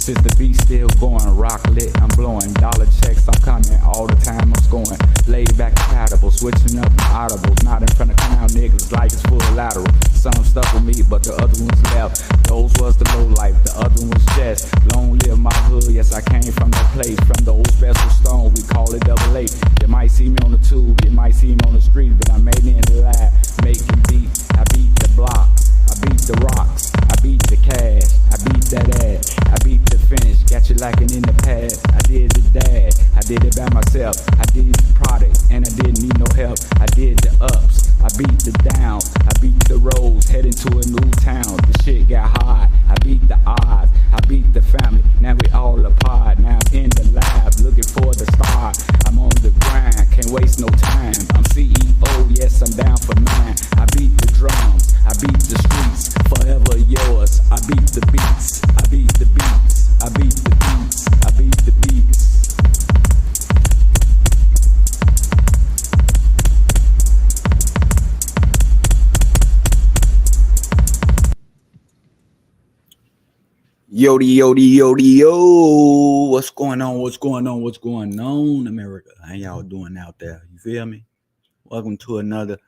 Since the beat still going, rock lit, I'm blowing. Dollar checks, I'm coming all the time, I'm scoring. Laid back compatible, switching up my audibles. Not in front of clown niggas like it's full lateral. Some stuck with me, but the other ones left. Those was the low life, the other one's just. Long live my hood, yes I came from that place. From the old special stone, we call it double A. You might see me on the tube, you might see me on the street, but I made it in the lab, making beat. I beat the blocks, I beat the rocks, I beat the cash, I beat that ass, I beat the finish, got you lacking in the past. I did the dash, I did it by myself, I did the product, and I didn't need no help. I did the ups, I beat the downs, I beat the roads, heading to a new town. The shit got hard, I beat the odds, I beat the family, now we all apart. Now I'm in the lab, looking for the star. I'm on the grind, can't waste no time. I'm CEO, yes I'm down for mine. I beat the drums, I beat the streets, forever yours. I beat the beats, I beat the beats, I beat the beats, I beat the beats. Yodi, yodi, yodi, yo. What's going on? What's going on? What's going on, America? How y'all doing out there? You feel me? Welcome to another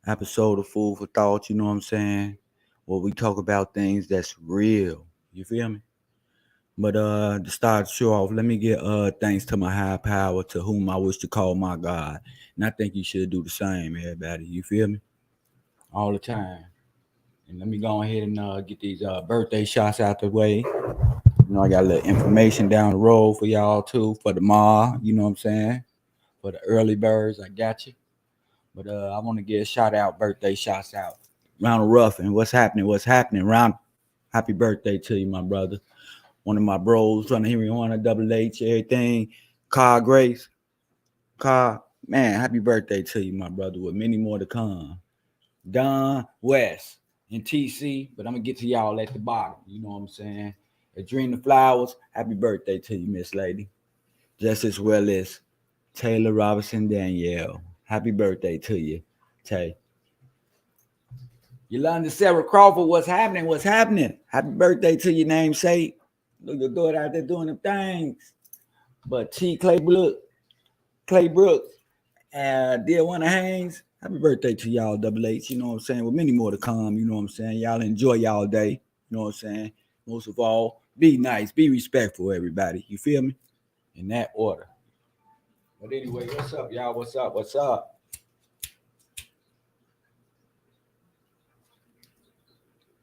episode of Food for Thought. You know what I'm saying? Where we talk about things that's real. You feel me? But to start the show off, let me get thanks to my high power, to whom I wish to call my God. And I think you should do the same, everybody. You feel me? All the time. And let me go ahead and get these birthday shots out the way. You know, I got a little information down the road for y'all too, for tomorrow. You know what I'm saying? For the early birds, I got you. But I want to get a shout out, birthday shots out. Ronald Ruffin, what's happening? What's happening? Ron, happy birthday to you, my brother. One of my bros, trying to hear me on a double H, everything. Carl Grace. Carl, man, happy birthday to you, my brother, with many more to come. Don West and TC, but I'm gonna get to y'all at the bottom. You know what I'm saying? Adrena Flowers, happy birthday to you, Miss Lady. Just as well as Taylor Robinson Danielle. Happy birthday to you, Tay. Yolanda Sarah Crawford, what's happening? What's happening? Happy birthday to your namesake. Look, your daughter out there doing them things. But T. Claybrook, Dear Winter Haynes, happy birthday to y'all, Double H. You know what I'm saying? With many more to come, you know what I'm saying? Y'all enjoy y'all day. You know what I'm saying? Most of all, be nice, be respectful, everybody. You feel me? In that order. But anyway, what's up, y'all? What's up? What's up?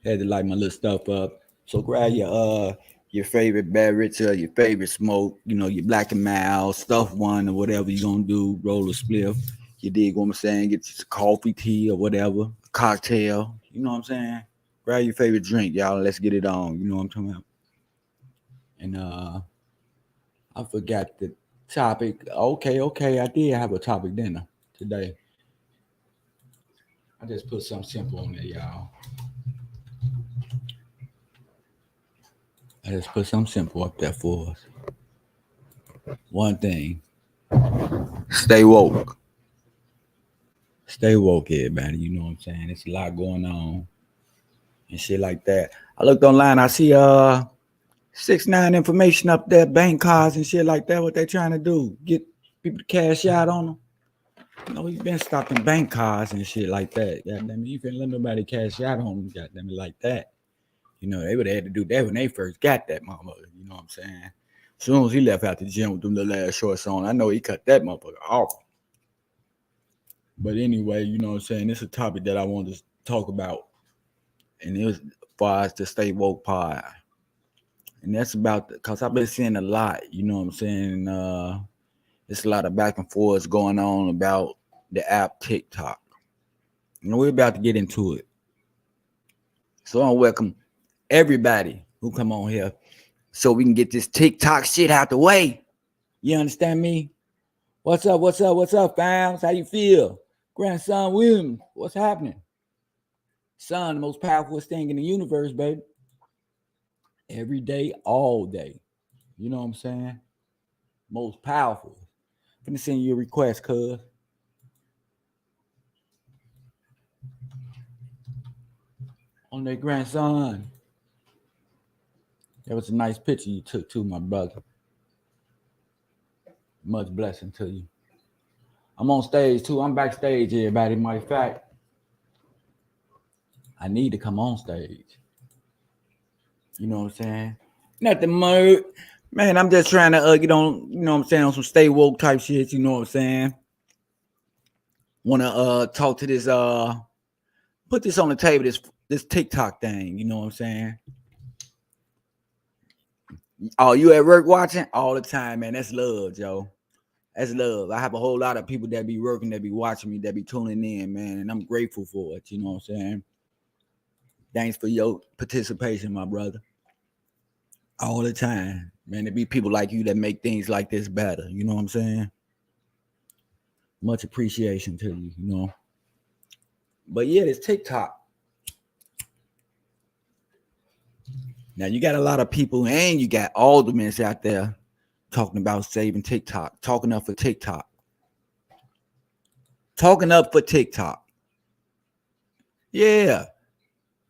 Had to light my little stuff up. So grab your favorite beverage or your favorite smoke, you know, your Black and Mild, stuff one or whatever you're gonna do, roll a spliff. You dig what I'm saying? Get you coffee, tea, or whatever, cocktail. You know what I'm saying? Grab your favorite drink, y'all. Let's get it on. You know what I'm talking about? And I forgot the topic. Okay. I did have a topic dinner today. I just put something simple on there, y'all. I just put something simple up there for us. One thing. Stay woke. Stay woke, everybody. You know what I'm saying? There's a lot going on and shit like that. I looked online. I see 6ix9ine information up there, bank cards and shit like that. What they trying to do? Get people to cash out on them. You know, he's been stopping bank cards and shit like that. Goddamn it, you can't let nobody cash out on them. Goddamn it, like that. You know, they would have had to do that when they first got that motherfucker. You know what I'm saying? As soon as he left out the gym with them little ass shorts on, I know he cut that motherfucker off. But anyway, you know what I'm saying? It's a topic that I wanted to talk about. And it was far as the Stay Woke pod. And that's about, because I've been seeing a lot, you know what I'm saying? There's a lot of back and forth going on about the app TikTok. You know, we're about to get into it. So I welcome everybody who come on here so we can get this TikTok shit out the way. You understand me? What's up, fams? How you feel? Grandson Williams, what's happening? Son, the most powerful thing in the universe, baby. Every day, all day. You know what I'm saying? Most powerful. I'm finna send you a request, cuz. On their grandson. That was a nice picture you took too, my brother. Much blessing to you. I'm on stage too. I'm backstage, everybody. Matter of fact, I need to come on stage. You know what I'm saying? Nothing more. Man, I'm just trying to get on, you know what I'm saying, on some stay woke type shit, you know what I'm saying? Wanna talk to this put this on the table, this TikTok thing, you know what I'm saying? Oh, you at work watching? All the time, man. That's love, Joe. That's love. I have a whole lot of people that be working, that be watching me, that be tuning in, man, and I'm grateful for it, you know what I'm saying? Thanks for your participation, my brother. All the time, man. There be people like you that make things like this better, you know what I'm saying? Much appreciation to you, you know. But yeah, this TikTok. Now you got a lot of people, and you got aldermen out there talking about saving TikTok, talking up for TikTok. Talking up for TikTok. Yeah.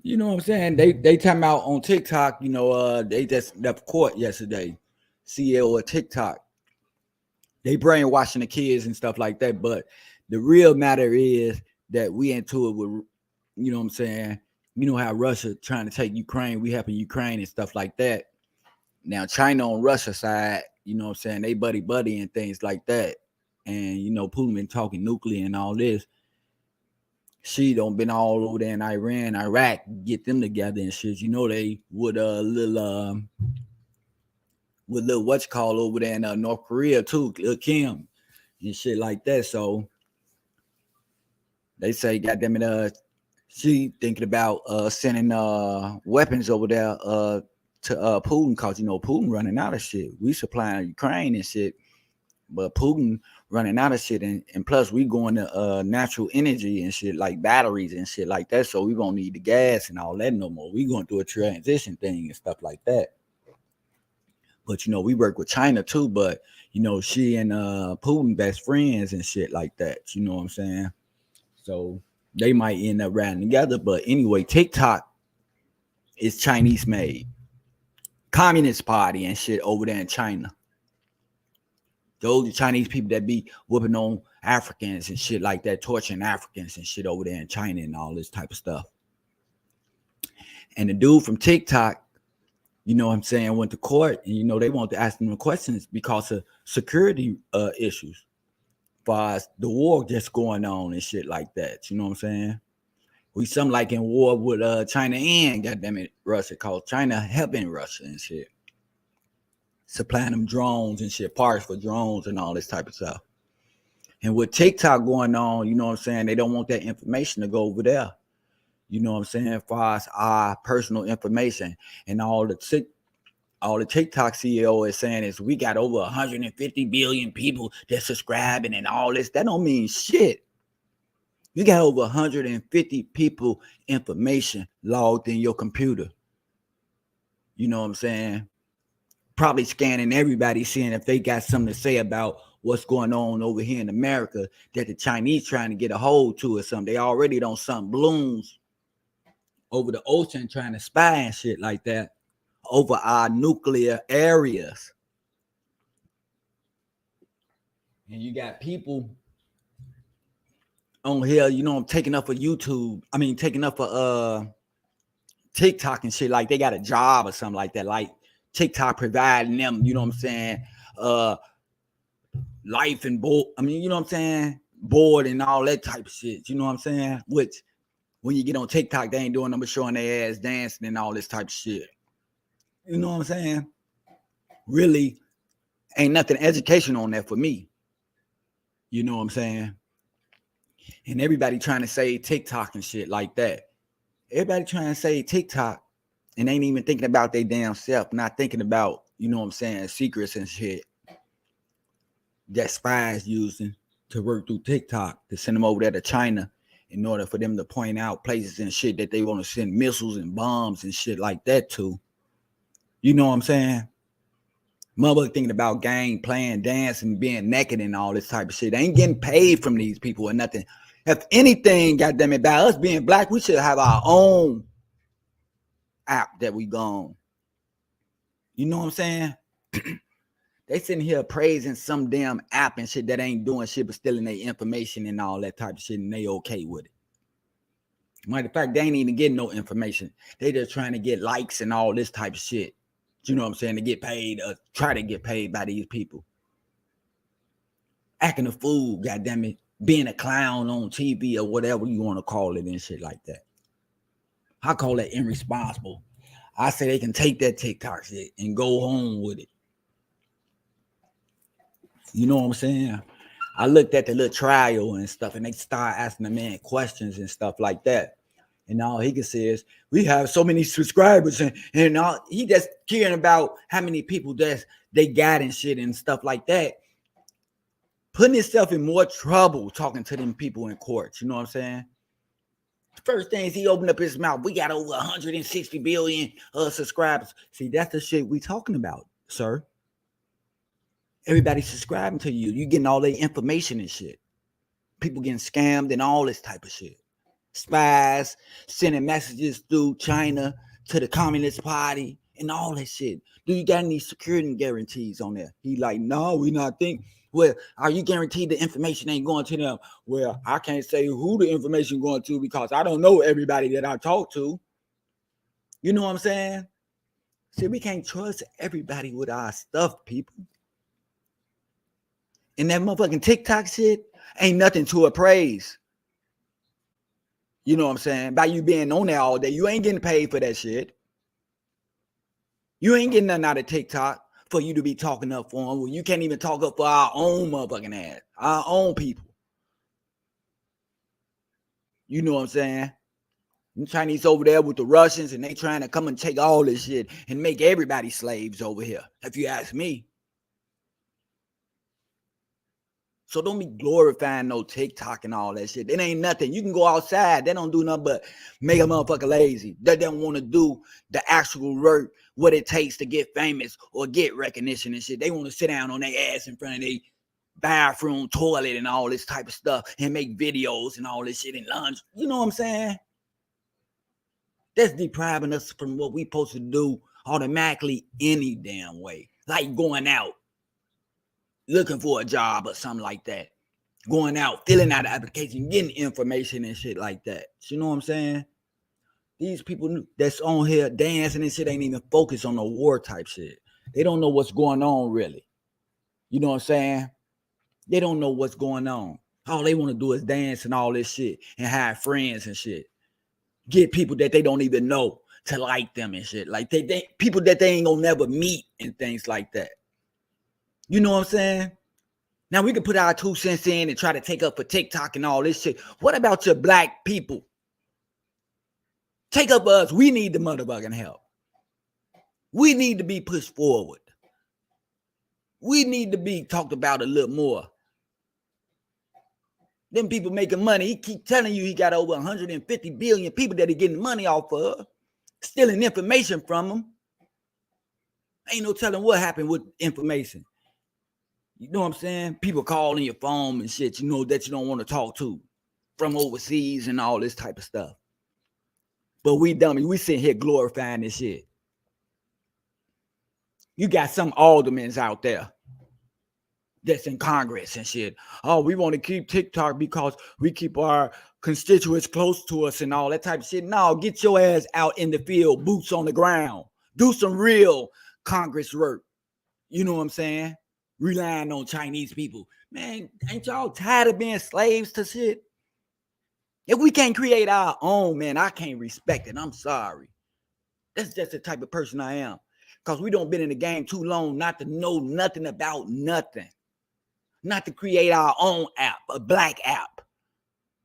You know what I'm saying? They talking about on TikTok, you know, they just left court yesterday. CEO of TikTok. They brainwashing the kids and stuff like that. But the real matter is that we into it with, you know what I'm saying? You know how Russia trying to take Ukraine, we helping Ukraine and stuff like that. Now China on Russia side, you know what I'm saying? They buddy and things like that. And you know, Putin been talking nuclear and all this. She don't been all over there in Iran, Iraq, get them together and shit. You know they would little what's called over there in North Korea too, Kim and shit like that. So they say, goddamn it, she thinking about sending weapons over there to Putin, cause you know Putin running out of shit. We supplying Ukraine and shit, but Putin running out of shit, and plus we going to natural energy and shit like batteries and shit like that. So we won't need the gas and all that no more. We going through a transition thing and stuff like that. But you know, we work with China too. But you know, she and Putin best friends and shit like that. You know what I'm saying? So they might end up riding together. But anyway, TikTok is Chinese made. Communist Party and shit over there in China. Those are Chinese people that be whooping on Africans and shit like that, torturing Africans and shit over there in China and all this type of stuff. And the dude from TikTok, you know what I'm saying, went to court, and you know they want to ask them questions because of security issues, as far as the war just going on and shit like that. You know what I'm saying? We something like in war with China and goddamn it, Russia, cause China helping Russia and shit, supplying them drones and shit, parts for drones and all this type of stuff. And with TikTok going on, you know what I'm saying, they don't want that information to go over there. You know what I'm saying, as far as our personal information. And all the TikTok CEO is saying is we got over 150 billion people that subscribing and all this. That don't mean shit. You got over 150 people information logged in your computer. You know what I'm saying? Probably scanning everybody, seeing if they got something to say about what's going on over here in America that the Chinese trying to get a hold to or something. They already don't some balloons over the ocean trying to spy and shit like that over our nuclear areas. And you got people on here, you know, I'm taking up for YouTube. I mean, taking up for TikTok and shit, like they got a job or something like that. Like TikTok providing them, you know what I'm saying, life and board. I mean, you know what I'm saying, board and all that type of shit. You know what I'm saying? Which when you get on TikTok, they ain't doing them but showing their ass dancing and all this type of shit. You know what I'm saying? Really ain't nothing educational on that for me. You know what I'm saying? And everybody trying to say TikTok and shit like that. Everybody trying to say TikTok and ain't even thinking about their damn self, not thinking about, you know what I'm saying, secrets and shit that spies using to work through TikTok to send them over there to China in order for them to point out places and shit that they want to send missiles and bombs and shit like that to. You know what I'm saying? Motherfucker thinking about gang, playing, dancing, being naked and all this type of shit. They ain't getting paid from these people or nothing. If anything, goddamn it, by us being black, we should have our own app that we go on. You know what I'm saying? They sitting here praising some damn app and shit that ain't doing shit but stealing their information and all that type of shit, and they okay with it. Matter of fact, they ain't even getting no information. They just trying to get likes and all this type of shit. You know what I'm saying? To get paid, try to get paid by these people. Acting a fool, goddamn it, being a clown on TV or whatever you want to call it and shit like that. I call that irresponsible. I say they can take that TikTok shit and go home with it. You know what I'm saying? I looked at the little trial and stuff, and they start asking the man questions and stuff like that. And all he can say is, we have so many subscribers, and all, he just caring about how many people that they got and shit and stuff like that. Putting himself in more trouble talking to them people in court. You know what I'm saying? First thing is he opened up his mouth. We got over 160 billion subscribers. See, that's the shit we talking about, sir. Everybody subscribing to you. You getting all their information and shit. People getting scammed and all this type of shit. Spies sending messages through China to the Communist Party and all that shit. Do you got any security guarantees on there? He like, no, we not think. Well, are you guaranteed the information ain't going to them? Well, I can't say who the information going to because I don't know everybody that I talk to. You know what I'm saying? See, we can't trust everybody with our stuff, people. And that motherfucking TikTok shit ain't nothing to appraise. You know what I'm saying? By you being on there all day, you ain't getting paid for that shit. You ain't getting nothing out of TikTok for you to be talking up for them. Well, you can't even talk up for our own motherfucking ass, our own people. You know what I'm saying? The Chinese over there with the Russians, and they trying to come and take all this shit and make everybody slaves over here, if you ask me. So don't be glorifying no TikTok and all that shit. It ain't nothing. You can go outside. They don't do nothing but make a motherfucker lazy. They don't want to do the actual work, what it takes to get famous or get recognition and shit. They want to sit down on their ass in front of their bathroom toilet and all this type of stuff and make videos and all this shit and lunch. You know what I'm saying? That's depriving us from what we supposed to do automatically any damn way. Like going out, looking for a job or something like that. Going out, filling out the application, getting information and shit like that. You know what I'm saying? These people that's on here dancing and shit ain't even focused on the war type shit. They don't know what's going on really. You know what I'm saying? They don't know what's going on. All they want to do is dance and all this shit and have friends and shit. Get people that they don't even know to like them and shit. Like they people that they ain't gonna never meet and things like that. You know what I'm saying? Now we can put our 2 cents in and try to take up for TikTok and all this shit. What about your black people? Take up us. We need the motherfucking help. We need to be pushed forward. We need to be talked about a little more. Them people making money. He keep telling you he got over 150 billion people that he getting money off of. Stealing information from them. Ain't no telling what happened with information. You know what I'm saying? People calling your phone and shit, you know, that you don't want to talk to from overseas and all this type of stuff. But we dummies, we sitting here glorifying this shit. You got some aldermen out there that's in Congress and shit. Oh, we want to keep TikTok because we keep our constituents close to us and all that type of shit. No, get your ass out in the field, boots on the ground. Do some real Congress work. You know what I'm saying? Relying on Chinese people. Man, ain't y'all tired of being slaves to shit? If we can't create our own, man, I can't respect it. I'm sorry. That's just the type of person I am. Because we don't been in the game too long not to know nothing about nothing. Not to create our own app, a black app.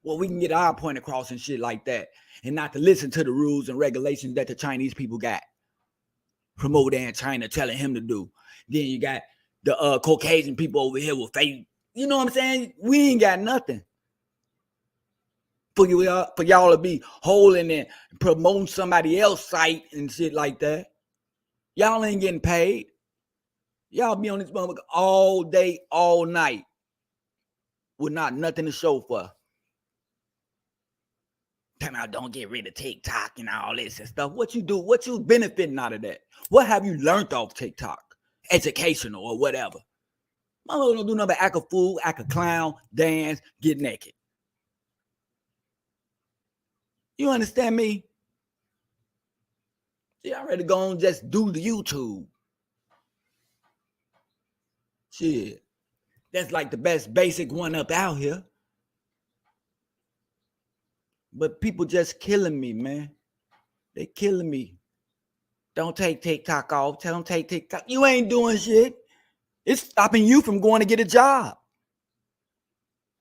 Well, we can get our point across and shit like that. And not to listen to the rules and regulations that the Chinese people got. From over there in China telling him to do. Then you got the Caucasian people over here with faith. You know what I'm saying? We ain't got nothing. For y'all to be holding and promoting somebody else's site and shit like that. Y'all ain't getting paid. Y'all be on this motherfucker all day, all night. With not nothing to show for. Talking about don't get rid of TikTok and all this and stuff. What you do? What you benefiting out of that? What have you learned off TikTok? Educational or whatever. Motherfucker don't do nothing but act a fool, act a clown, dance, get naked. You understand me? See, I ready to go and just do the YouTube. Shit. That's like the best basic one up out here. But people just killing me, man. They killing me. Don't take TikTok off. Don't take TikTok. You ain't doing shit. It's stopping you from going to get a job.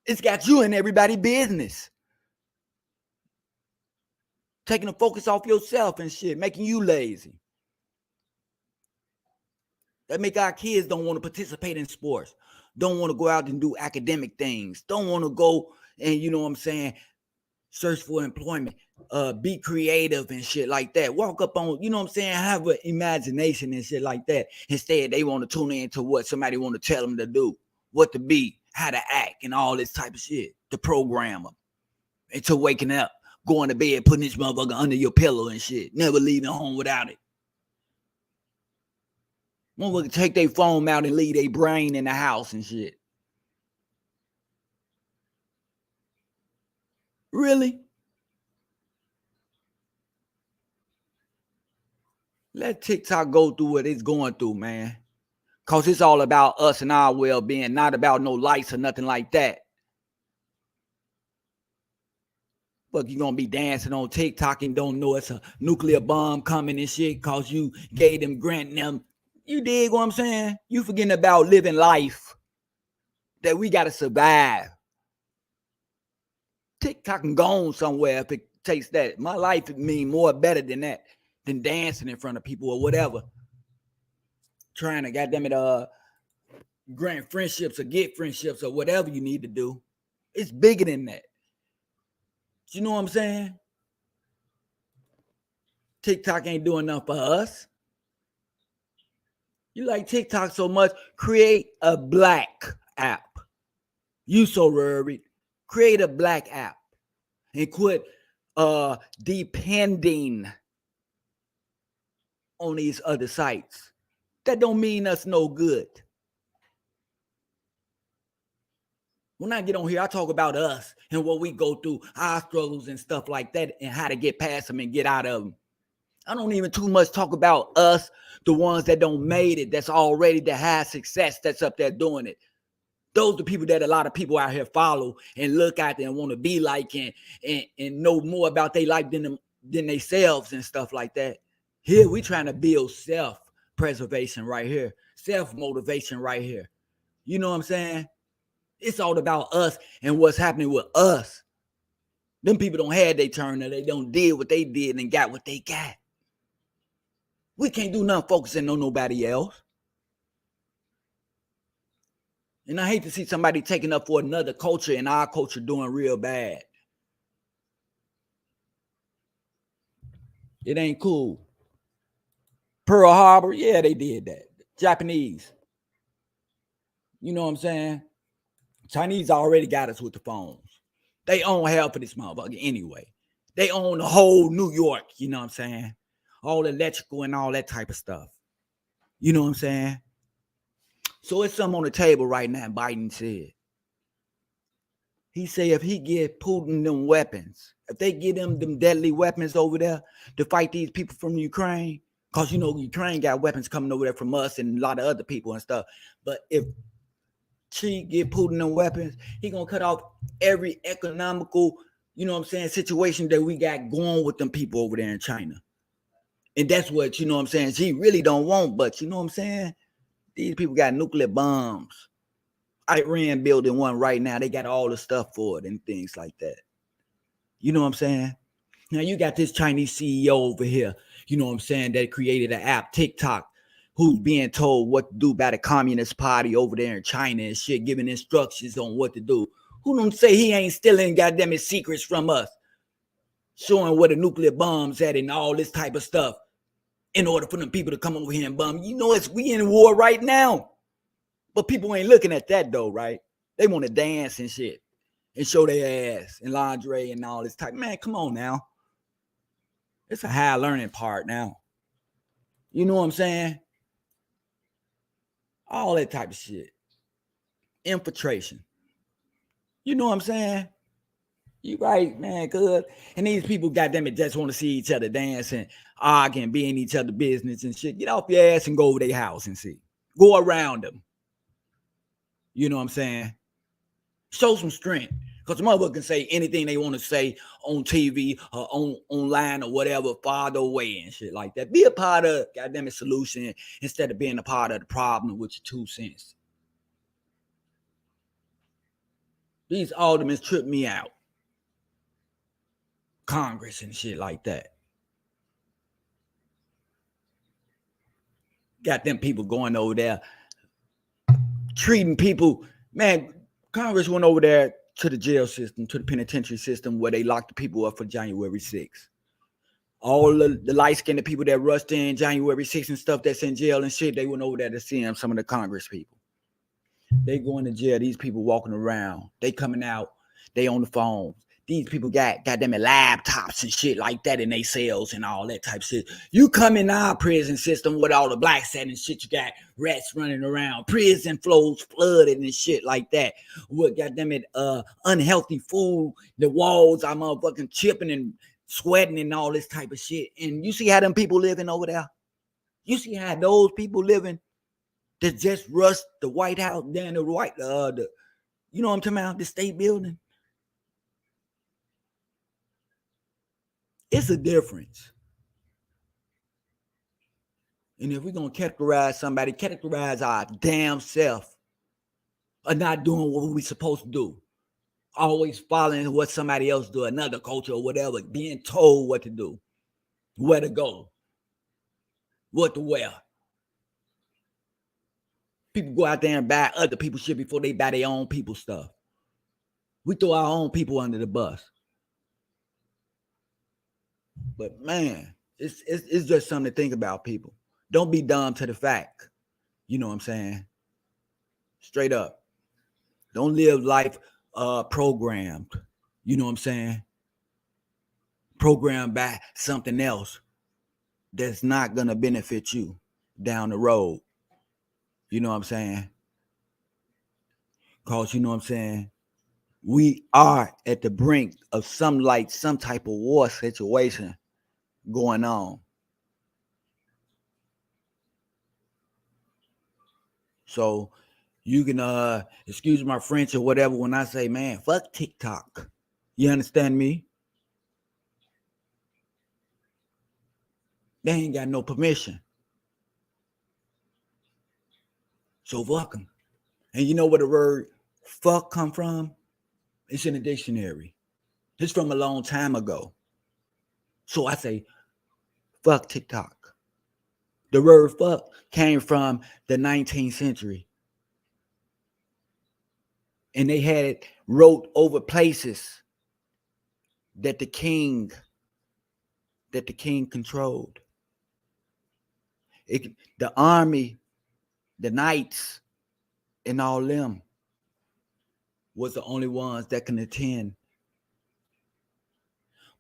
It's got you in everybody's business. Taking the focus off yourself and shit, making you lazy. That make our kids don't want to participate in sports. Don't want to go out and do academic things. Don't want to go and, you know what I'm saying, search for employment. Be creative and shit like that. Walk up on, you know what I'm saying, have an imagination and shit like that. Instead, they want to tune into what somebody want to tell them to do, what to be, how to act, and all this type of shit. To program them into waking up, going to bed, putting this motherfucker under your pillow and shit. Never leaving home without it. Motherfucker take their phone out and leave their brain in the house and shit. Really? Let TikTok go through what it's going through, man. Because it's all about us and our well-being, not about no likes or nothing like that. But you're going to be dancing on TikTok and don't know it's a nuclear bomb coming and shit because you gave them, granting them. You dig what I'm saying? You forgetting about living life. That we got to survive. TikTok and gone somewhere if it takes that. My life would mean more better than that. Than dancing in front of people or whatever. Trying to, goddamn it, grant friendships or get friendships or whatever you need to do. It's bigger than that. You know what I'm saying? TikTok ain't doing nothing for us. You like TikTok so much, create a black app. You so worried. Create a black app and quit depending on these other sites. That don't mean us no good. When I get on here, I talk about us and what we go through, our struggles and stuff like that, and how to get past them and get out of them. I don't even too much talk about us, the ones that don't made it, that's already that has success, that's up there doing it. Those are the people that a lot of people out here follow and look at and want to be like and know more about their life than themselves and stuff like that. Here, we trying to build self-preservation right here, self-motivation right here. You know what I'm saying? It's all about us and what's happening with us. Them people don't have their turn, or they don't did what they did and got what they got. We can't do nothing focusing on nobody else. And I hate to see somebody taking up for another culture and our culture doing real bad. It ain't cool. Pearl Harbor, yeah, they did that. Japanese. You know what I'm saying? Chinese already got us with the phones. They own half of this motherfucker anyway. They own the whole New York, you know what I'm saying? All electrical and all that type of stuff. You know what I'm saying? So it's something on the table right now, Biden said. He said if he give Putin them weapons, if they give them deadly weapons over there to fight these people from Ukraine, because, you know, Ukraine got weapons coming over there from us and a lot of other people and stuff. But if she give Putin them weapons, he going to cut off every economical, you know what I'm saying, situation that we got going with them people over there in China. And that's what, you know what I'm saying, she really don't want, but you know what I'm saying? These people got nuclear bombs. Iran building one right now. They got all the stuff for it and things like that. You know what I'm saying? Now you got this Chinese CEO over here, you know what I'm saying, that created an app, TikTok, who's being told what to do by the Communist Party over there in China and shit, giving instructions on what to do. Who don't say he ain't stealing goddamn secrets from us, showing where the nuclear bombs at and all this type of stuff in order for them people to come over here and bomb? You know, we in war right now. But people ain't looking at that though, right? They want to dance and shit. and show their ass in lingerie and all this type. Man, come on now. It's a high learning part now. You know what I'm saying? All that type of shit. Infiltration. You know what I'm saying? You right, man, good. And these people, goddamn it, just want to see each other dance and argue and be in each other's business and shit. Get off your ass and go over their house and see. Go around them. You know what I'm saying? Show some strength. Because the motherfucker can say anything they want to say on TV or online or whatever, farther away and shit like that. Be a part of goddamn it solution instead of being a part of the problem with your 2 cents. These aldermen trip me out. Congress and shit like that. Got them people going over there treating people. Man, Congress went over there to the jail system, to the penitentiary system where they locked the people up for January 6th. All the light-skinned people that rushed in January 6th and stuff that's in jail and shit, they went over there to see them, some of the Congress people. They going to jail. These people walking around. They coming out. They on the phone. These people got goddamn laptops and shit like that in their cells and all that type of shit. You come in our prison system with all the black set and shit. You got rats running around. Prison floors flooded and shit like that. With goddamn it, unhealthy food. The walls are motherfucking chipping and sweating and all this type of shit. And you see how them people living over there? You see how those people living that just rushed the White House down the right, you know what I'm talking about? The state building. It's a difference. And if we're going to categorize somebody, categorize our damn self of not doing what we're supposed to do. Always following what somebody else do, another culture or whatever, being told what to do, where to go, what to wear. People go out there and buy other people's shit before they buy their own people's stuff. We throw our own people under the bus. But man, it's just something to think about, people. Don't be dumb to the fact. You know what I'm saying? Straight up. Don't live life programmed. You know what I'm saying? Programmed by something else that's not going to benefit you down the road. You know what I'm saying? Because, you know what I'm saying? We are at the brink of some type of war situation going on. So you can excuse my French or whatever when I say, man, fuck TikTok. You understand me? They ain't got no permission. So fuck them. And you know where the word fuck come from? It's in the dictionary. It's from a long time ago. So I say, fuck TikTok. The word fuck came from the 19th century. And they had it wrote over places that the king controlled. The army, the knights, and all them was the only ones that can attend.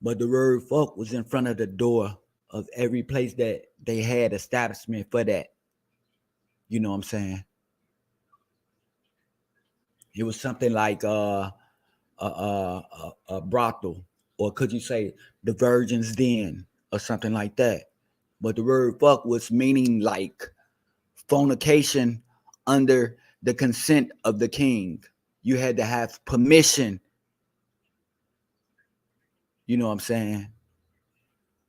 But the word fuck was in front of the door of every place that they had establishment for that. You know what I'm saying? It was something like a brothel, or could you say the Virgin's Den or something like that. But the word fuck was meaning like fornication under the consent of the king. You had to have permission. You know what I'm saying?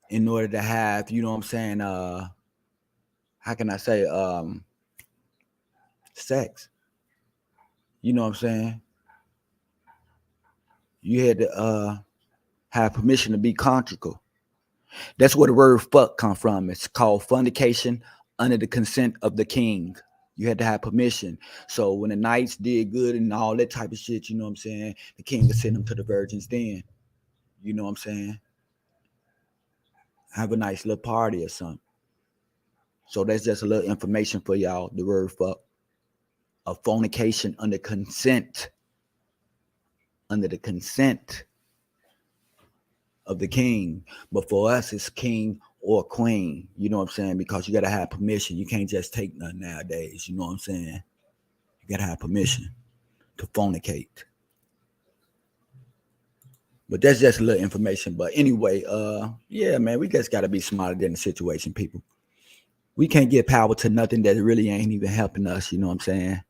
In order to have, you know what I'm saying, how can I say, sex. You know what I'm saying? You had to have permission to be conjugal. That's where the word fuck come from. It's called fornication under the consent of the king. You had to have permission. So when the knights did good and all that type of shit, you know what I'm saying, the king would send them to the Virgin's Den. You know what I'm saying? Have a nice little party or something. So that's just a little information for y'all. The word fuck. A fornication under consent. under the consent of the king. But for us, it's king or queen. You know what I'm saying? Because you got to have permission. You can't just take nothing nowadays. You know what I'm saying? You got to have permission to fornicate. But that's just a little information. But anyway, yeah, man, we just got to be smarter than the situation, people. We can't give power to nothing that really ain't even helping us. You know what I'm saying?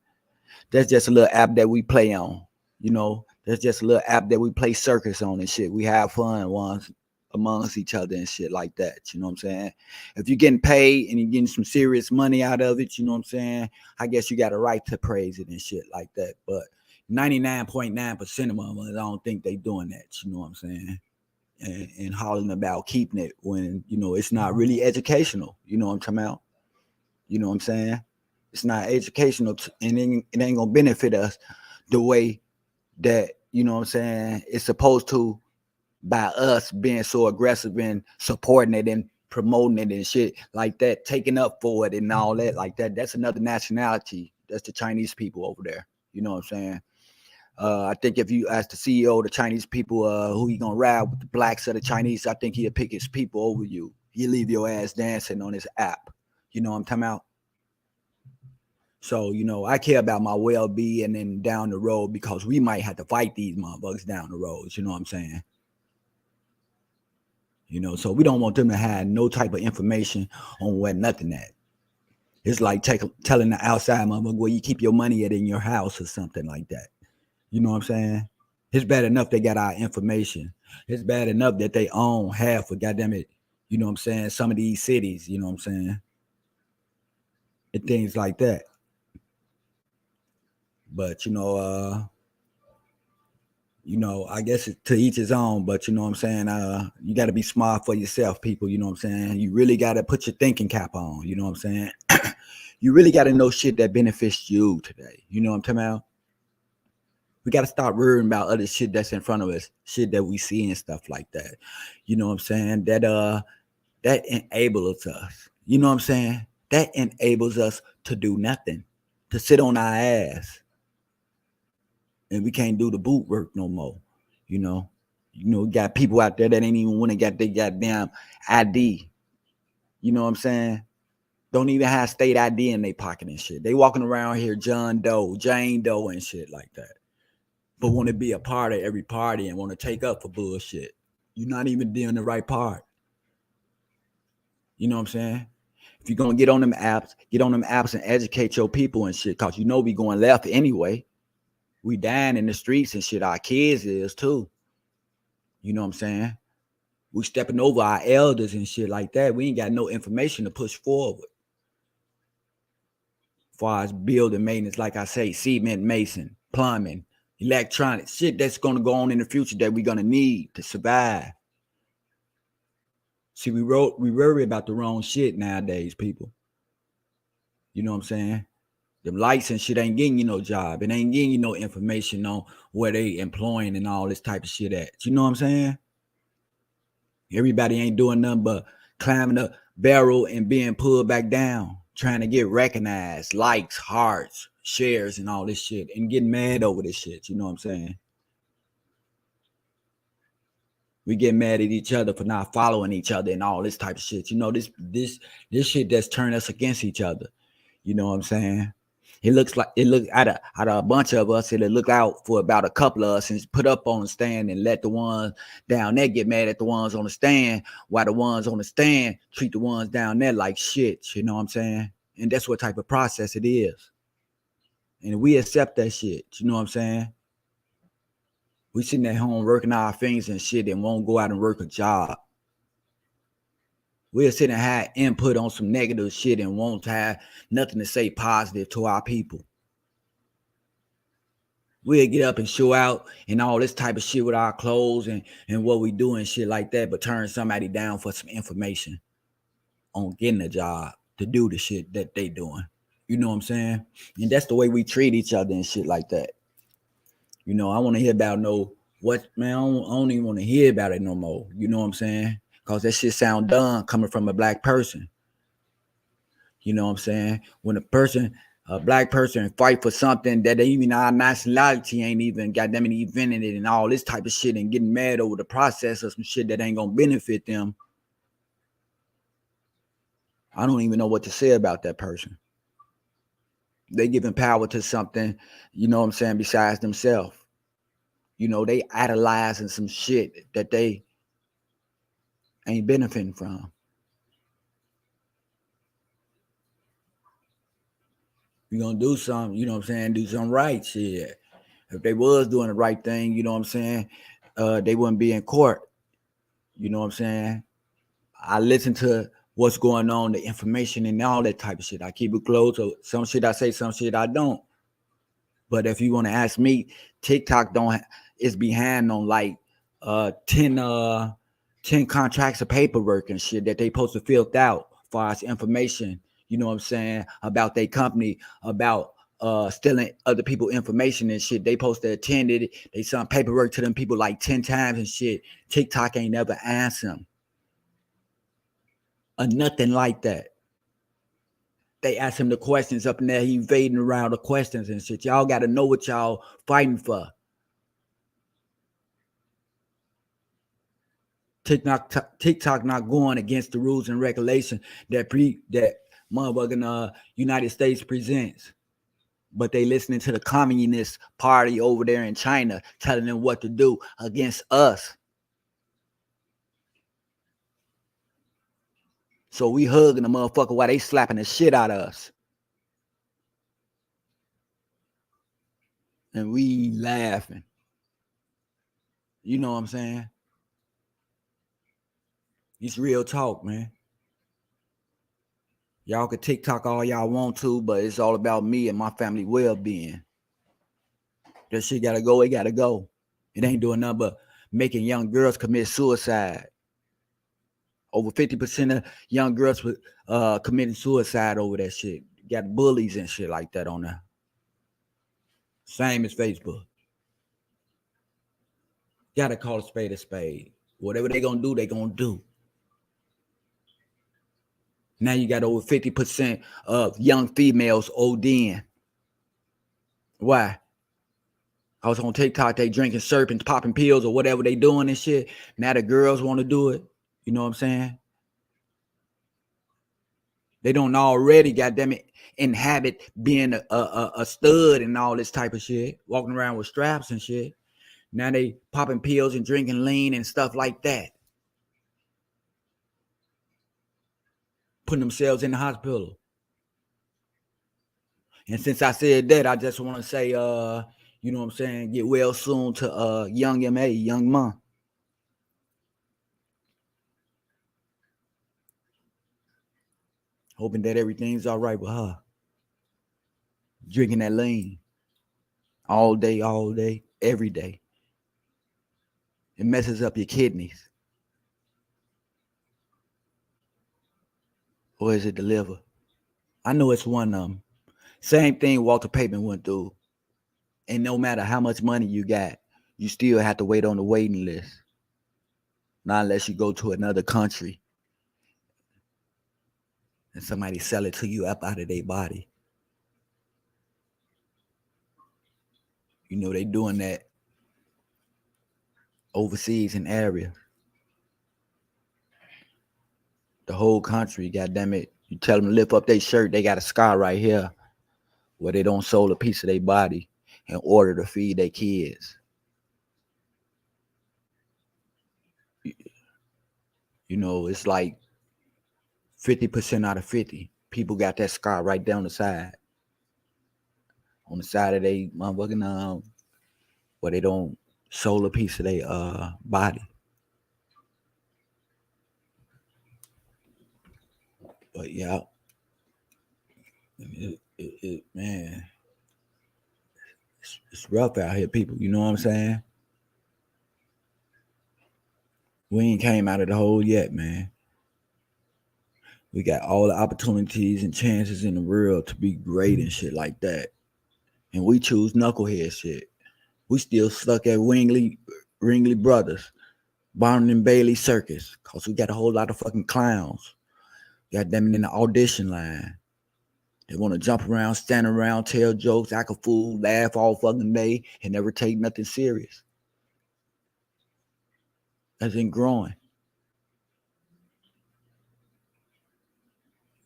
That's just a little app that we play on. You know, that's just a little app that we play circus on and shit. We have fun once amongst each other and shit like that. You know what I'm saying? If you're getting paid and you're getting some serious money out of it, you know what I'm saying? I guess you got a right to praise it and shit like that. But 99.9% of them, I don't think they doing that. You know what I'm saying? And hollering about keeping it when, you know, it's not really educational. You know what I'm talking about? You know what I'm saying? It's not educational and it ain't gonna benefit us the way that, you know what I'm saying, it's supposed to, by us being so aggressive and supporting it and promoting it and shit like that, taking up for it and all that like that. That's another nationality. That's the Chinese people over there. You know what I'm saying? I think if you ask the CEO of the Chinese people who he gonna ride with the blacks or the Chinese, I think he'll pick his people over you. He'll leave your ass dancing on his app. You know what I'm talking about? So, you know, I care about my well-being and down the road because we might have to fight these motherfuckers down the road. You know what I'm saying? You know, so we don't want them to have no type of information on where nothing at. It's like telling the outside motherfucker where you keep your money at in your house or something like that. You know what I'm saying? It's bad enough they got our information. It's bad enough that they own half of, goddamn it, you know what I'm saying, some of these cities, you know what I'm saying? And things like that. But, you know, I guess it's to each his own, but you know what I'm saying? You got to be smart for yourself, people. You know what I'm saying? You really got to put your thinking cap on. You know what I'm saying? You really got to know shit that benefits you today. You know what I'm talking about? We got to stop worrying about other shit that's in front of us, shit that we see and stuff like that. You know what I'm saying? That enables us. You know what I'm saying? That enables us to do nothing, to sit on our ass. And we can't do the boot work no more. You know, we got people out there that ain't even want to get their goddamn ID. You know what I'm saying? Don't even have state ID in their pocket and shit. They walking around here John Doe, Jane Doe and shit like that. But want to be a part of every party and want to take up for bullshit. You're not even doing the right part. You know what I'm saying? If you're going to get on them apps and educate your people and shit, because you know we going left anyway. We dying in the streets and shit. Our kids is too. You know what I'm saying? We stepping over our elders and shit like that. We ain't got no information to push forward. As far as building maintenance, like I say, cement, mason, plumbing, electronics, shit that's going to go on in the future that we're going to need to survive. See, we worry about the wrong shit nowadays, people. You know what I'm saying? Them lights and shit ain't getting you no job. It ain't getting you no information on where they employing and all this type of shit at. You know what I'm saying? Everybody ain't doing nothing but climbing up barrel and being pulled back down, trying to get recognized, likes, hearts, shares, and all this shit, and getting mad over this shit. You know what I'm saying? We get mad at each other for not following each other and all this type of shit. You know, this shit that's turned us against each other. You know what I'm saying? It looks out of a bunch of us, it'll look out for about a couple of us and put up on the stand and let the ones down there get mad at the ones on the stand, while the ones on the stand treat the ones down there like shit. You know what I'm saying? And that's what type of process it is. And we accept that shit. You know what I'm saying? We sitting at home working our fingers and shit and won't go out and work a job. We'll sit and have input on some negative shit and won't have nothing to say positive to our people. We'll get up and show out and all this type of shit with our clothes and what we do and shit like that, but turn somebody down for some information on getting a job to do the shit that they doing. You know what I'm saying? And that's the way we treat each other and shit like that. You know, I want to hear about I don't even want to hear about it no more. You know what I'm saying? Because that shit sound dumb coming from a black person. You know what I'm saying? When a person a black person fight for something that even our nationality ain't even goddamn it invented it and all this type of shit and getting mad over the process of some shit that ain't gonna benefit them. I don't even know what to say about that person. They giving power to something, you know what I'm saying, besides themselves. You know, they idolizing some shit that they ain't benefiting from. You're gonna do something, you know what I'm saying, do some right shit. If they was doing the right thing, you know what I'm saying, they wouldn't be in court. You know what I'm saying? I listen to what's going on, the information and all that type of shit. I keep it close. So some shit I say, some shit I don't. But if you want to ask me, TikTok is behind on like 10 contracts of paperwork and shit that they supposed to fill out as far as information, you know what I'm saying, about their company, about stealing other people information and shit. They supposed to attend it. They sent paperwork to them people like 10 times and shit. TikTok ain't never answered them. Or nothing like that. They ask him the questions up in there. He evading around the questions and shit. Y'all got to know what y'all fighting for. TikTok not going against the rules and regulations that motherfucking United States presents. But they listening to the Communist Party over there in China telling them what to do against us. So we hugging the motherfucker while they slapping the shit out of us. And we laughing. You know what I'm saying? It's real talk, man. Y'all can TikTok all y'all want to, but it's all about me and my family well-being. That shit gotta go, it gotta go. It ain't doing nothing but making young girls commit suicide. Over 50% of young girls committing suicide over that shit. Got bullies and shit like that on there. Same as Facebook. Gotta call a spade a spade. Whatever they gonna do, they gonna do. Now you got over 50% of young females ODing. Why? I was on TikTok, they drinking serpents, popping pills or whatever they doing and shit. Now the girls want to do it. You know what I'm saying? They don't already, goddamn it, inhabit being a stud and all this type of shit, walking around with straps and shit. Now they popping pills and drinking lean and stuff like that. Putting themselves in the hospital. And since I said that, I just want to say, you know what I'm saying, get well soon to young M.A., young Ma. Hoping that everything's all right with her. Drinking that lean. All day, every day. It messes up your kidneys. Or is it the liver? I know it's one of them. Same thing Walter Payton went through. And no matter how much money you got, you still have to wait on the waiting list. Not unless you go to another country and somebody sell it to you up out of their body. You know, they doing that overseas in area. The whole country, goddamn it. You tell them to lift up their shirt, they got a scar right here where they don't sold a piece of their body in order to feed their kids. You know, it's like 50% out of 50 people got that scar right down the side. On the side of their motherfucking where they don't sold a piece of their body. But yeah, man, it's rough out here, people. You know what I'm saying? We ain't came out of the hole yet, man. We got all the opportunities and chances in the world to be great and shit like that. And we choose knucklehead shit. We still stuck at Ringley Brothers, Barnum and Bailey Circus, because we got a whole lot of fucking clowns. Got them in the audition line. They want to jump around, stand around, tell jokes, act a fool, laugh all fucking day, and never take nothing serious. That's in growing.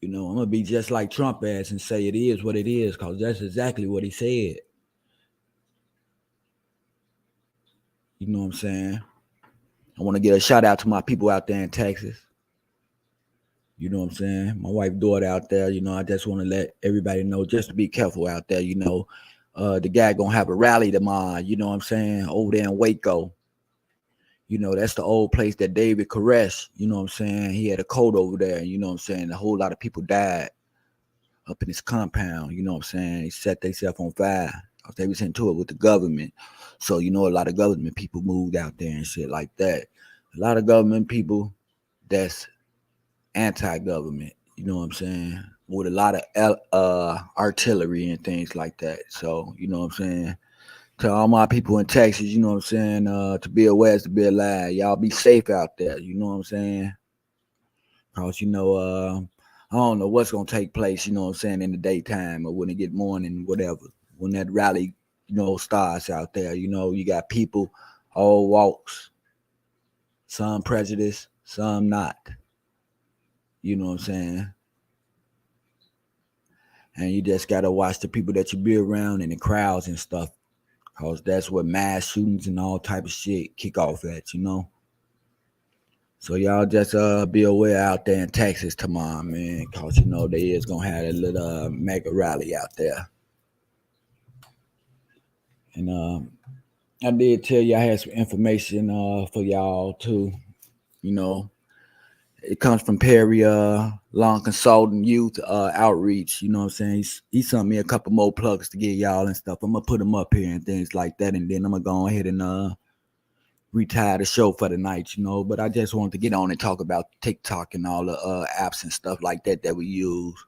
I'm going to be just like Trump ass and say it is what it is, because that's exactly what he said. You know what I'm saying? I want to get a shout out to my people out there in Texas. You know what I'm saying? My wife, daughter out there, I just want to let everybody know just to be careful out there, the guy going to have a rally tomorrow, you know what I'm saying, over there in Waco. That's the old place that David Koresh, you know what I'm saying, he had a code over there, you know what I'm saying, a whole lot of people died up in his compound, you know what I'm saying, they set themselves on fire because they was into it with the government. So, a lot of government people moved out there and shit like that. A lot of government people that's anti-government, you know what I'm saying, with a lot of artillery and things like that. So, you know what I'm saying, to all my people in Texas, you know what I'm saying, to be aware is to be alive. Y'all be safe out there, you know what I'm saying? Because, I don't know what's going to take place, you know what I'm saying, in the daytime or when it get morning, whatever. When that rally, starts out there, you got people, all walks, some prejudice, some not. You know what I'm saying? And you just got to watch the people that you be around and the crowds and stuff. Because that's what mass shootings and all type of shit kick off at, So y'all just be aware out there in Texas tomorrow, man. Because, they is going to have a little mega rally out there. And I did tell you I had some information for y'all, too. It comes from Perry Long Consulting Youth Outreach. You know what I'm saying? He sent me a couple more plugs to get y'all and stuff. I'm going to put them up here and things like that. And then I'm going to go ahead and retire the show for the night, But I just wanted to get on and talk about TikTok and all the apps and stuff like that we use,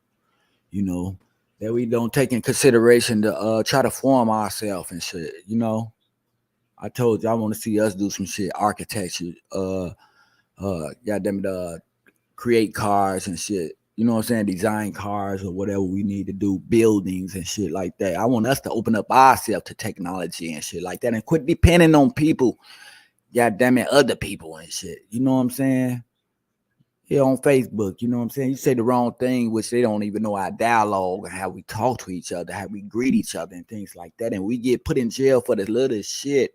that we don't take in consideration to try to form ourselves and shit, I told you I want to see us do some shit, architecture, goddamn it, create cars and shit. You know what I'm saying? Design cars or whatever we need to do, buildings and shit like that. I want us to open up ourselves to technology and shit like that and quit depending on people, goddamn it, other people and shit. You know what I'm saying? Here on Facebook, you know what I'm saying? You say the wrong thing, which they don't even know our dialogue and how we talk to each other, how we greet each other and things like that. And we get put in jail for the little shit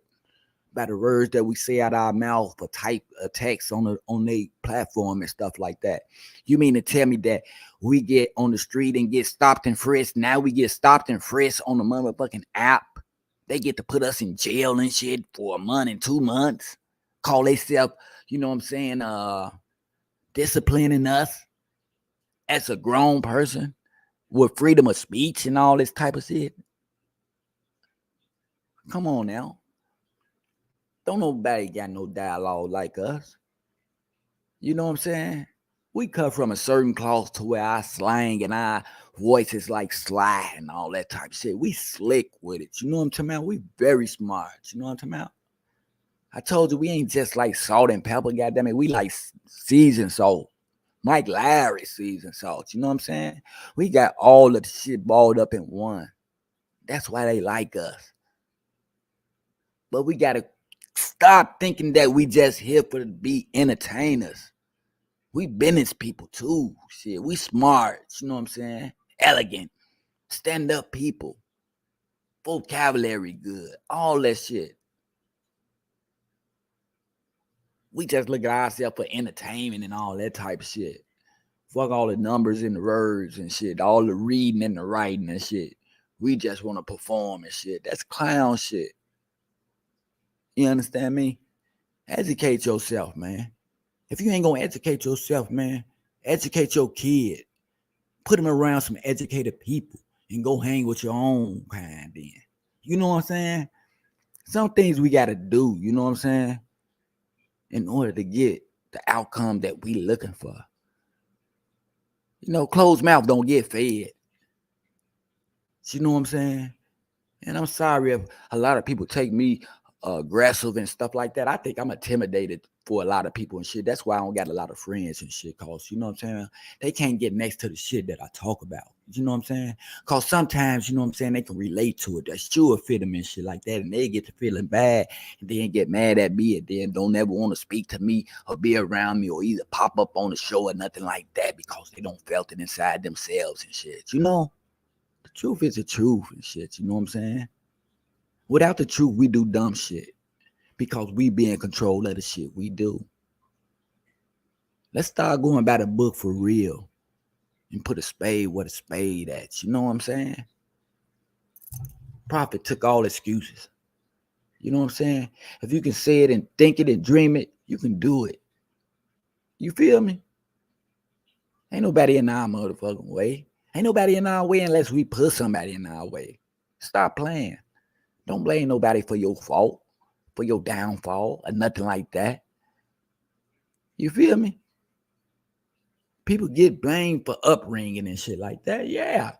by the words that we say out our mouth or type a text on their platform and stuff like that. You mean to tell me that we get on the street and get stopped and frisked? Now we get stopped and frisked on the motherfucking app. They get to put us in jail and shit for a month and 2 months. Call themselves, you know what I'm saying, disciplining us as a grown person with freedom of speech and all this type of shit. Come on now. Don't nobody got no dialogue like us. You know what I'm saying? We cut from a certain cloth to where our slang and our voice is like sly and all that type of shit. We slick with it. You know what I'm talking about? We very smart. You know what I'm talking about? I told you we ain't just like salt and pepper, goddamn it. We like seasoned salt. Mike Larry seasoned salt. You know what I'm saying? We got all of the shit balled up in one. That's why they like us. But we gotta stop thinking that we just here for to be entertainers. We business people too. Shit, we smart. You know what I'm saying? Elegant, stand up people, vocabulary good, all that shit. We just look at ourselves for entertainment and all that type of shit. Fuck all the numbers and the words and shit, all the reading and the writing and shit. We just want to perform and shit. That's clown shit. You understand me? Educate yourself, man. If you ain't gonna educate yourself, man, educate your kid. Put them around some educated people and go hang with your own kind then. You know what I'm saying? Some things we gotta do, you know what I'm saying? In order to get the outcome that we looking for. Closed mouth don't get fed. You know what I'm saying? And I'm sorry if a lot of people take me aggressive and stuff like that. I think I'm intimidated for a lot of people and shit. That's why I don't got a lot of friends and shit, cause you know what I'm saying? They can't get next to the shit that I talk about. You know what I'm saying? Cause sometimes, you know what I'm saying, they can relate to it. That sure fit them and shit like that. And they get to feeling bad and then get mad at me and then don't ever want to speak to me or be around me or either pop up on the show or nothing like that because they don't felt it inside themselves and shit. You know? The truth is the truth and shit. You know what I'm saying? Without the truth, we do dumb shit. Because we be in control of the shit we do. Let's start going by the book for real and put a spade where the spade at. You know what I'm saying? Prophet took all excuses. You know what I'm saying? If you can say it and think it and dream it, you can do it. You feel me? Ain't nobody in our motherfucking way. Ain't nobody in our way unless we put somebody in our way. Stop playing. Don't blame nobody for your fault, for your downfall, or nothing like that. You feel me? People get blamed for upbringing and shit like that. Yeah,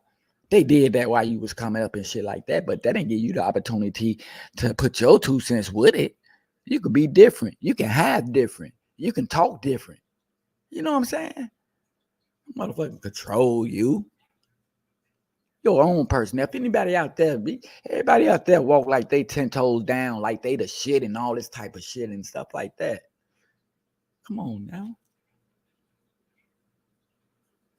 they did that while you was coming up and shit like that, but that didn't give you the opportunity to put your 2 cents with it. You could be different. You can have different. You can talk different. You know what I'm saying? Motherfucking control you. Your own person. If anybody out there, everybody out there walk like they 10 toes down, like they the shit and all this type of shit and stuff like that. Come on now.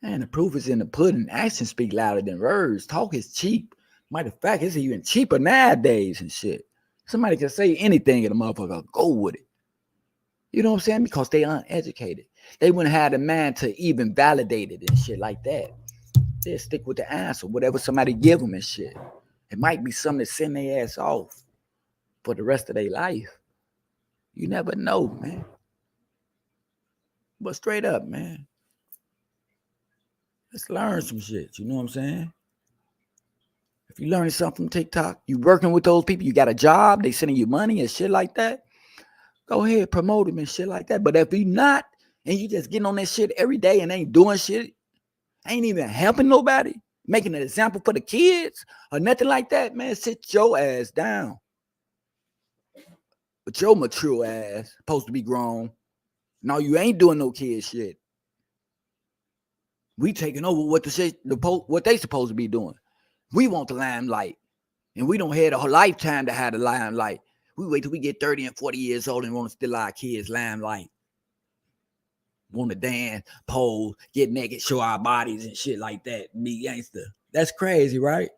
And the proof is in the pudding. Actions speak louder than words. Talk is cheap. Matter of fact, it's even cheaper nowadays and shit. Somebody can say anything and a motherfucker go with it. You know what I'm saying? Because they uneducated. They wouldn't have the mind to even validate it and shit like that. They'll stick with the answer, whatever somebody give them and shit. It might be something to send their ass off for the rest of their life. You never know, man. But straight up, man. Let's learn some shit. You know what I'm saying? If you learning something from TikTok, you working with those people, you got a job, they sending you money and shit like that, go ahead, promote them and shit like that. But if you not, and you just getting on that shit every day and ain't doing shit, ain't even helping nobody, making an example for the kids or nothing like that, man, sit your ass down. But your mature ass supposed to be grown. No, you ain't doing no kid shit. We taking over what what they supposed to be doing. We want the limelight. And we don't have a whole lifetime to have the limelight. We wait till we get 30 and 40 years old and want to steal our kids' limelight. Want to dance, pose, get naked, show our bodies and shit like that. Be gangster. That's crazy, right?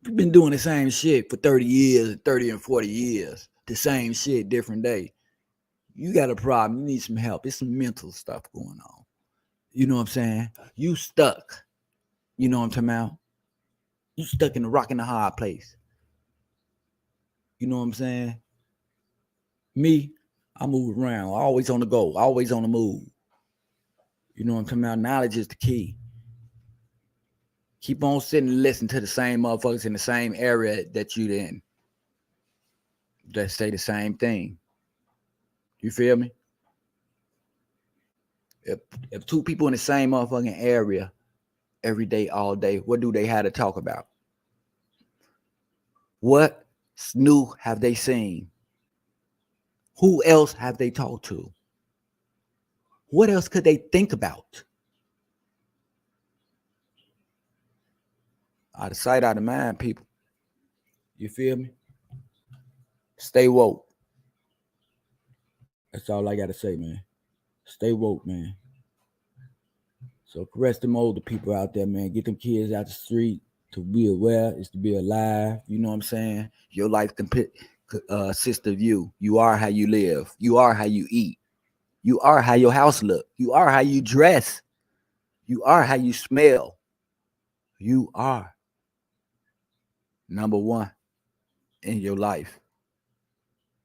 We've been doing the same shit for 30 years, 30 and 40 years. The same shit, different day. You got a problem. You need some help. It's some mental stuff going on. You know what I'm saying? You stuck. You know what I'm talking about? You stuck in the rock and the hard place. You know what I'm saying? Me, I move around. Always on the go. Always on the move. You know what I'm talking about? Knowledge is the key. Keep on sitting and listen to the same motherfuckers in the same area that you in. That say the same thing. You feel me? If 2 people in the same motherfucking area every day, all day, what do they have to talk about? What new have they seen? Who else have they talked to? What else could they think about? Out of sight, out of mind, people. You feel me? Stay woke. That's all I got to say, man. Stay woke, man. So caress them older people out there, man. Get them kids out the street. To be aware is to be alive. You know what I'm saying? Your life consists of you. You are how you live. You are how you eat. You are how your house look. You are how you dress. You are how you smell. You are number one in your life.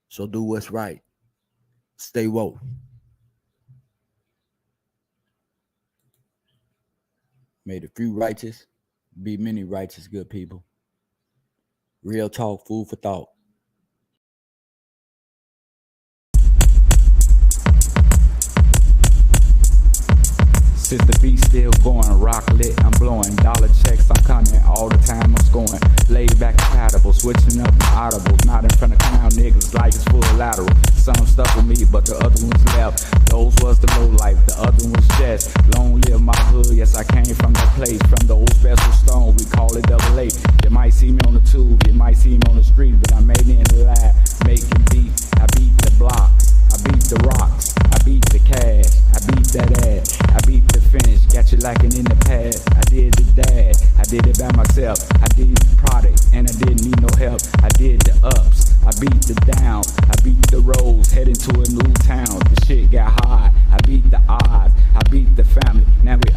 So do what's right. Stay woke. May the few righteous be many righteous, good people. Real talk, food for thought. Since the beat still going, rock lit, I'm blowing. Dollar checks, I'm coming, all the time I'm scoring. Laid back compatible, switching up my audibles. Not in front of clown niggas like it's full lateral. Some stuck with me, but the other ones left. Those was the low life, the other ones just. Long live my hood, yes I came from that place. From the old special stone, we call it double A. You might see me on the tube, you might see me on the street, but I made it in the lab, making beat. I beat the block, I beat the rocks, I beat the cash, I beat that ass, I beat the finish, got you lacking in the past. I did the dad, I did it by myself, I did the product, and I didn't need no help. I did the ups, I beat the down, I beat the roads, heading to a new town. The shit got hard, I beat the odds, I beat the family, now we